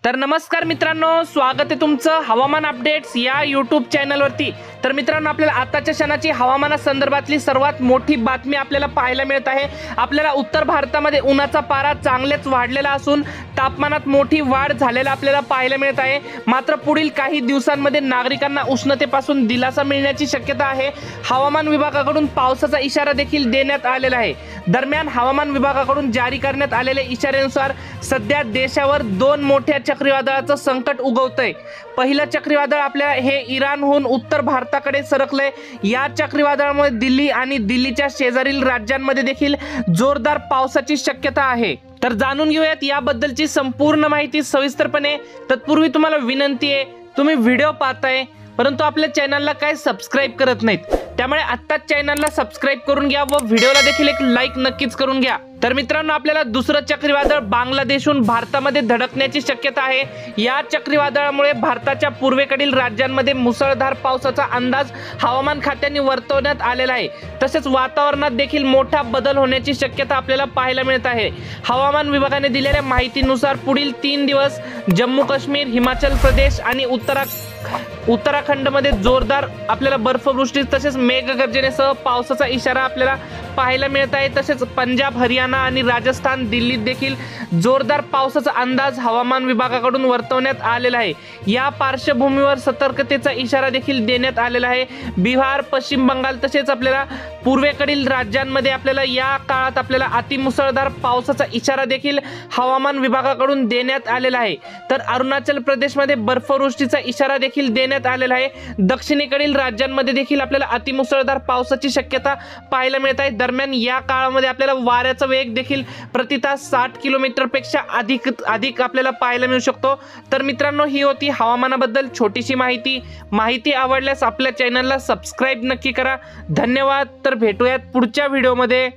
तर नमस्कार मित्रांनो, स्वागत आहे तुमचं हवामान अपडेट्स या यूट्यूब चॅनलवरती। तर मित्रांनो, आपल्याला आताच्या क्षणाची हवामानासंदर्भातली सर्वात मोठी बातमी आपल्याला पाहायला मिळत आहे। आपल्याला उत्तर भारतामध्ये उन्हाचा पारा चांगलेच वाढलेला असून तापमानात मोठी वाढ झालेला आपल्याला पाहायला मिळत आहे। मात्र पुढील काही दिवसांमध्ये नागरिकांना उष्णतेपासून दिलासा मिळण्याची शक्यता आहे। हवामान विभागाकडून पावसाचा इशारा देखील देण्यात आलेला आहे। दरम्यान हवामान विभागाकडून जारी करण्यात आलेल्या इशाऱ्यानुसार सध्या देशावर दोन मोठ्या चक्रीवादळाचं संकट उगवतंय। पहिलं चक्रीवादळ आपल्या हे इराणहून उत्तर भारताकडे सरकलंय। या चक्रीवादळामुळे दिल्ली आणि दिल्लीच्या शेजारील राज्यांमध्ये देखील जोरदार पावसाची शक्यता आहे। तर जाणून घेऊयात याबद्दलची संपूर्ण माहिती सविस्तरपणे। तत्पूर्वी तुम्हाला विनंती आहे, तुम्ही व्हिडिओ पाहताय परंतु आपल्या चॅनलला काय सबस्क्राइब करत नाहीत, त्यामुळे आत्ताच चॅनलला सबस्क्राइब करून घ्या व व्हिडिओला देखील एक लाईक नक्कीच करून घ्या। तर मित्रांनो, आपल्याला दुसरं चक्रीवादळ बांगलादेशहून भारतामध्ये धडकण्याची शक्यता आहे। या चक्रीवादळामुळे भारताच्या पूर्वेकडील राज्यांमध्ये मुसळधार पावसाचा अंदाज हवामान खात्याने वर्तवण्यात आलेला आहे। तसेच वातावरणात देखील मोठा बदल होण्याची शक्यता आपल्याला पाहायला मिळत आहे। हवामान विभागाने दिलेल्या माहितीनुसार पुढील 3 दिवस जम्मू काश्मीर, हिमाचल प्रदेश आणि उत्तराखंडमध्ये जोरदार आपल्याला बर्फवृष्टी तसेच मेघगर्जनेसह पावसाचा इशारा आपल्याला पाहायला मिळत आहे। तसेच पंजाब, हरियाणा आणि राजस्थान, दिल्लीत देखील जोरदार पावसाचा अंदाज हवामान विभागाकडून वर्तवण्यात आलेला आहे। या पार्श्वभूमीवर सतर्कतेचा इशारा देखील देण्यात आलेला आहे। बिहार, पश्चिम बंगाल तसेच आपल्याला पूर्वेकडील राज्यांमध्ये आपल्याला या काळात आपल्याला अतिमुसळधार पावसाचा इशारा देखील हवामान विभागाकडून देण्यात आलेला आहे। तर अरुणाचल प्रदेशमध्ये बर्फवृष्टीचा इशारा देखील देण्यात आलेला आहे। दक्षिणेकडील राज्यांमध्ये देखील आपल्याला अतिमुसळधार पावसाची शक्यता पाहायला मिळत आहे। दरम्यान या काळामध्ये आपल्याला वाऱ्याचा वेग देखील प्रति तास 60 किलोमीटर पेक्षा अधिक आपल्याला पाहायला मिळू शकतो। तर मित्रांनो, ही होती हवामानाबद्दल छोटीशी माहिती आवडल्यास आपल्या चॅनलला सबस्क्राइब नक्की करा। धन्यवाद। तर भेटूयात पुढच्या व्हिडिओमध्ये।